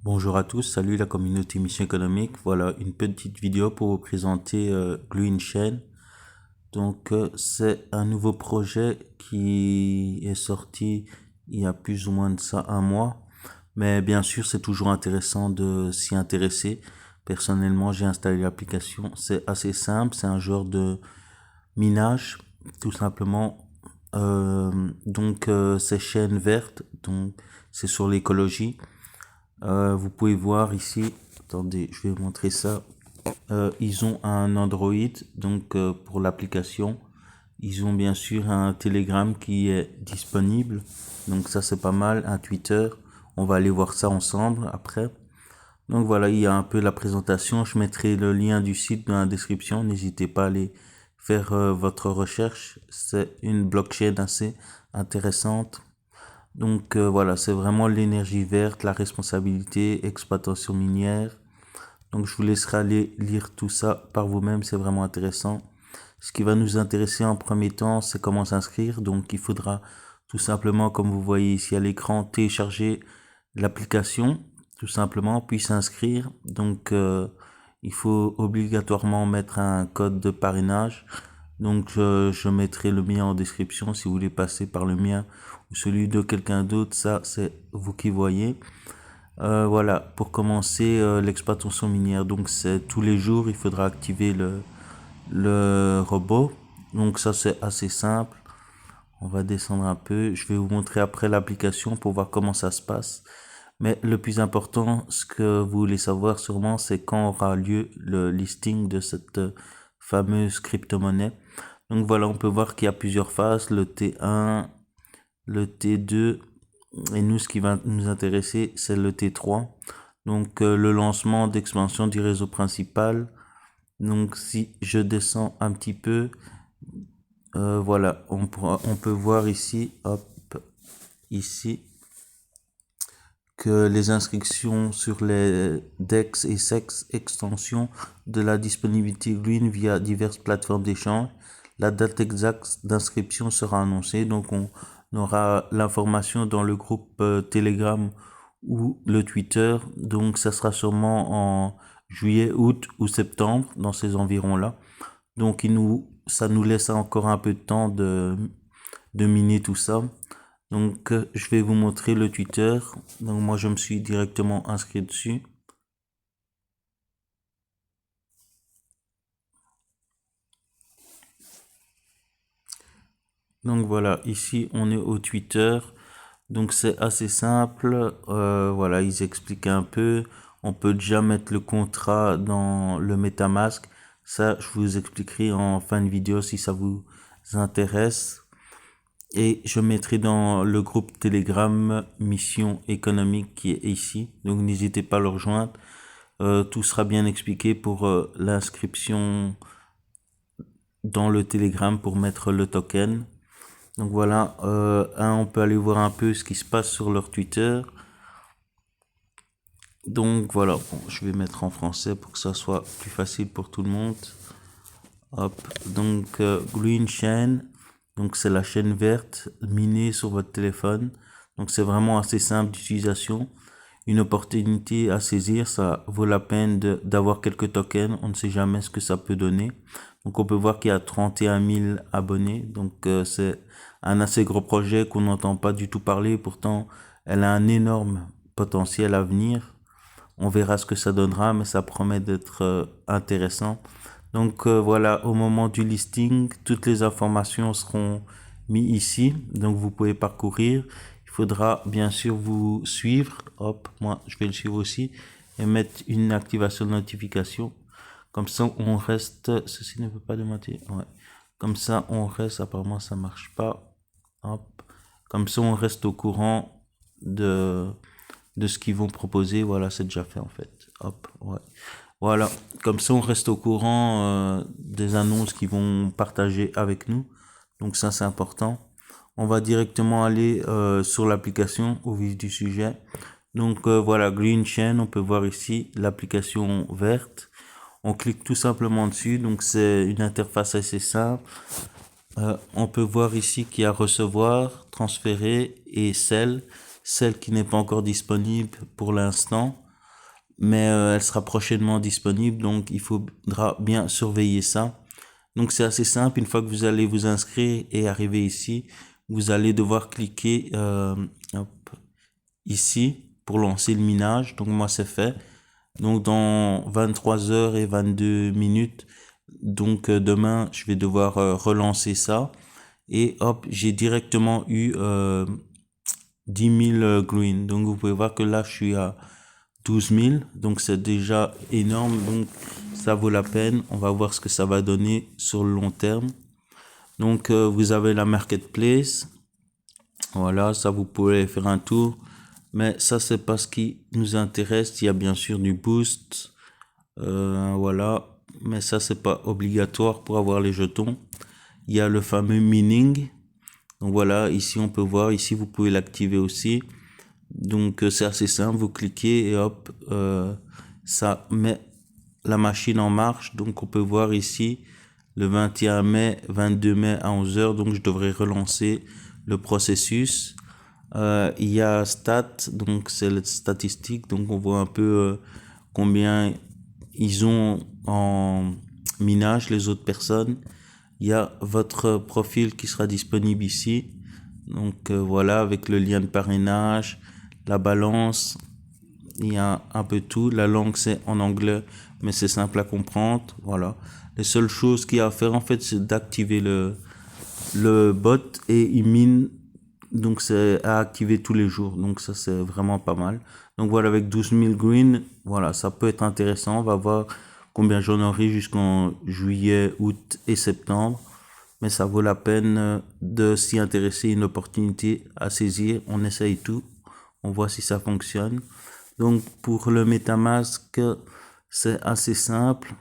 Bonjour à tous, salut la communauté Mission Économique. Voilà une petite vidéo pour vous présenter Glue Chain. Donc c'est un nouveau projet qui est sorti il y a plus ou moins de ça un mois. Mais bien sûr c'est toujours intéressant de s'y intéresser. Personnellement j'ai installé l'application, c'est assez simple, c'est un genre de minage tout simplement. C'est chaîne verte, donc c'est sur l'écologie. Vous pouvez voir ici, attendez, je vais vous montrer ça. Ils ont un Android, donc pour l'application. Ils ont bien sûr un Telegram qui est disponible, donc ça c'est pas mal, un Twitter. On va aller voir ça ensemble après. Donc voilà, il y a un peu la présentation. Je mettrai le lien du site dans la description. N'hésitez pas à aller faire votre recherche. C'est une blockchain assez intéressante. Donc voilà, c'est vraiment l'énergie verte, la responsabilité, exploitation minière. Donc je vous laisserai aller lire tout ça par vous-même, c'est vraiment intéressant. Ce qui va nous intéresser en premier temps, c'est comment s'inscrire. Donc il faudra tout simplement, comme vous voyez ici à l'écran, télécharger l'application, tout simplement, puis s'inscrire. Donc il faut obligatoirement mettre un code de parrainage. Donc je mettrai le mien en description si vous voulez passer par le mien ou celui de quelqu'un d'autre, ça c'est vous qui voyez. Voilà, pour commencer l'exploitation minière, donc c'est tous les jours, il faudra activer le robot. Donc ça c'est assez simple. On va descendre un peu. Je vais vous montrer après l'application pour voir comment ça se passe. Mais le plus important, ce que vous voulez savoir sûrement, c'est quand aura lieu le listing de cette fameuse crypto-monnaie. Donc voilà, on peut voir qu'il y a plusieurs phases, le T1, le T2, et nous, ce qui va nous intéresser, c'est le T3. Donc le lancement d'expansion du réseau principal. Donc si je descends un petit peu, voilà, on peut voir ici, hop, ici, que les inscriptions sur les DEX et SEX extensions de la disponibilité Green via diverses plateformes d'échange. La date exacte d'inscription sera annoncée, donc on aura l'information dans le groupe Telegram ou le Twitter. Donc ça sera sûrement en juillet, août ou septembre, dans ces environs-là. Donc ça nous laisse encore un peu de temps de miner tout ça. Donc je vais vous montrer le Twitter. Donc moi je me suis directement inscrit dessus. Donc voilà, ici on est au Twitter. Donc c'est assez simple. Voilà, ils expliquent un peu. On peut déjà mettre le contrat dans le MetaMask. Ça, je vous expliquerai en fin de vidéo si ça vous intéresse. Et je mettrai dans le groupe Telegram Mission Économique qui est ici. Donc n'hésitez pas à le rejoindre. Tout sera bien expliqué pour l'inscription dans le Telegram pour mettre le token. Donc voilà, on peut aller voir un peu ce qui se passe sur leur Twitter. Donc voilà, bon, je vais mettre en français pour que ça soit plus facile pour tout le monde. Hop, donc Green Chain, donc c'est la chaîne verte minée sur votre téléphone. Donc c'est vraiment assez simple d'utilisation. Une opportunité à saisir, ça vaut la peine d'avoir quelques tokens, on ne sait jamais ce que ça peut donner. Donc on peut voir qu'il y a 31 000 abonnés, donc c'est un assez gros projet qu'on n'entend pas du tout parler, pourtant elle a un énorme potentiel à venir. On verra ce que ça donnera, mais ça promet d'être intéressant. Donc voilà, au moment du listing, toutes les informations seront mises ici, donc vous pouvez parcourir. Il faudra bien sûr vous suivre. Hop, moi je vais le suivre aussi et mettre une activation de notification. Comme ça on reste. Ceci ne peut pas démonter. Ouais. Comme ça on reste. Apparemment ça marche pas. Hop. Comme ça on reste au courant de ce qu'ils vont proposer. Voilà, c'est déjà fait en fait. Hop. Ouais. Voilà. Comme ça on reste au courant des annonces qu'ils vont partager avec nous. Donc ça c'est important. On va directement aller sur l'application au vif du sujet. Donc voilà, Green Chain, on peut voir ici l'application verte. On clique tout simplement dessus, donc c'est une interface assez simple. On peut voir ici qu'il y a recevoir, transférer et celle qui n'est pas encore disponible pour l'instant. mais elle sera prochainement disponible, donc il faudra bien surveiller ça. Donc c'est assez simple, une fois que vous allez vous inscrire et arriver ici, vous allez devoir cliquer hop, ici pour lancer le minage. Donc moi c'est fait. Donc dans 23 h et 22 minutes, donc demain je vais devoir relancer ça. Et hop, j'ai directement eu 10 000 green. Donc vous pouvez voir que là je suis à 12 000. Donc c'est déjà énorme. Donc ça vaut la peine. On va voir ce que ça va donner sur le long terme. Donc vous avez la marketplace. Voilà, ça vous pouvez faire un tour. Mais ça c'est pas ce qui nous intéresse. Il y a bien sûr du boost. Voilà. Mais ça c'est pas obligatoire pour avoir les jetons. Il y a le fameux mining. Donc voilà, ici on peut voir, ici vous pouvez l'activer aussi. Donc c'est assez simple, vous cliquez et hop, ça met la machine en marche. Donc on peut voir ici le 21 mai, 22 mai à 11 h. Donc je devrais relancer le processus. Il y a stat, donc c'est la statistique. Donc on voit un peu combien ils ont en minage les autres personnes. Il y a votre profil qui sera disponible ici. Donc voilà, avec le lien de parrainage, la balance, il y a un peu tout. La langue c'est en anglais, mais c'est simple à comprendre. Voilà. Les seules choses qu'il y a à faire en fait, c'est d'activer le bot et il mine. Donc c'est à activer tous les jours. Donc ça c'est vraiment pas mal. Donc voilà, avec 12 000 green, voilà, ça peut être intéressant. On va voir combien j'en aurai jusqu'en juillet, août et septembre. Mais ça vaut la peine de s'y intéresser, une opportunité à saisir. On essaye tout, on voit si ça fonctionne. Donc pour le MetaMask, c'est assez simple.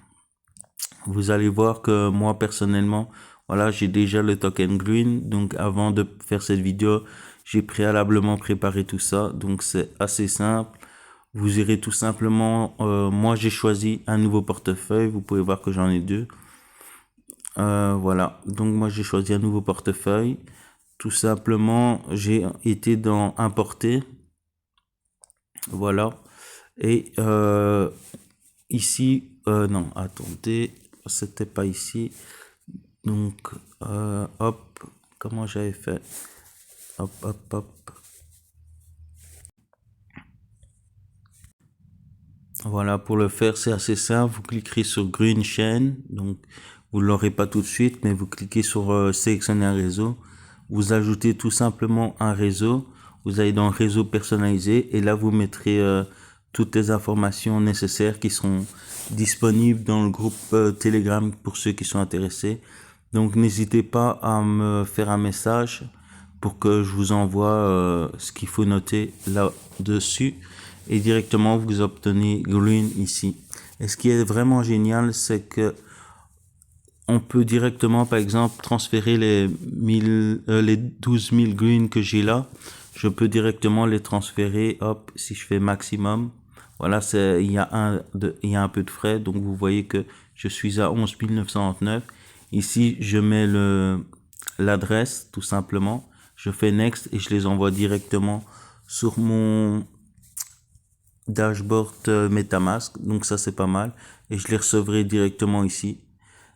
Vous allez voir que moi personnellement, voilà, j'ai déjà le token green. Donc avant de faire cette vidéo, j'ai préalablement préparé tout ça. Donc c'est assez simple. Vous irez tout simplement, moi j'ai choisi un nouveau portefeuille. Vous pouvez voir que j'en ai deux. Voilà, donc moi j'ai choisi un nouveau portefeuille. Tout simplement, j'ai été dans importer. Voilà. Et ici, non, attendez, c'était pas ici. Donc, hop, comment j'avais fait? Hop, hop, hop. Voilà, pour le faire, c'est assez simple. Vous cliquerez sur Green Chain. Donc, vous l'aurez pas tout de suite, mais vous cliquez sur sélectionner un réseau. Vous ajoutez tout simplement un réseau. Vous allez dans réseau personnalisé et là, vous mettrez toutes les informations nécessaires qui seront disponibles dans le groupe Telegram pour ceux qui sont intéressés. Donc, n'hésitez pas à me faire un message pour que je vous envoie ce qu'il faut noter là-dessus. Et directement, vous obtenez Green ici. Et ce qui est vraiment génial, c'est que on peut directement, par exemple, transférer les 12 000 Green que j'ai là. Je peux directement les transférer, hop, si je fais maximum. Voilà, il y a un peu de frais. Donc, vous voyez que je suis à 11 929. Ici, je mets l'adresse, tout simplement. Je fais next et je les envoie directement sur mon dashboard MetaMask. Donc ça, c'est pas mal. Et je les recevrai directement ici.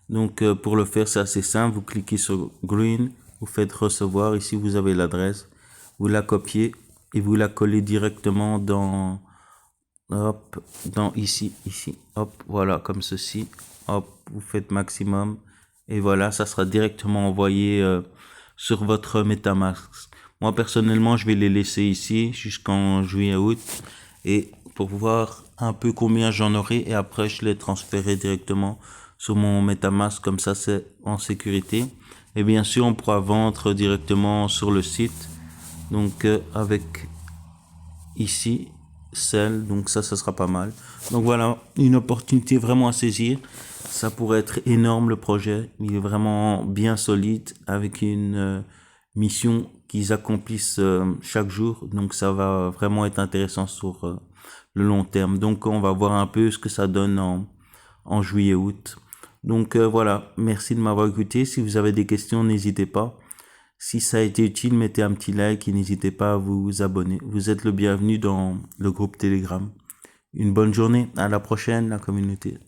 Donc pour le faire, c'est assez simple. Vous cliquez sur Green, vous faites recevoir. Ici, vous avez l'adresse. Vous la copiez et vous la collez directement hop, ici. Hop, voilà, comme ceci. Hop, vous faites maximum. Et voilà, ça sera directement envoyé sur votre MetaMask. Moi, personnellement, je vais les laisser ici jusqu'en juillet-août. Et pour voir un peu combien j'en aurai. Et après, je les transférerai directement sur mon MetaMask. Comme ça, c'est en sécurité. Et bien sûr, on pourra vendre directement sur le site. Donc, avec ici, celle. Donc ça sera pas mal. Donc voilà, une opportunité vraiment à saisir. Ça pourrait être énorme le projet. Il est vraiment bien solide avec une mission qu'ils accomplissent chaque jour. Donc ça va vraiment être intéressant sur le long terme. Donc on va voir un peu ce que ça donne en juillet-août. Donc voilà, merci de m'avoir écouté. Si vous avez des questions, n'hésitez pas. Si ça a été utile, mettez un petit like et n'hésitez pas à vous abonner. Vous êtes le bienvenu dans le groupe Telegram. Une bonne journée. À la prochaine, la communauté.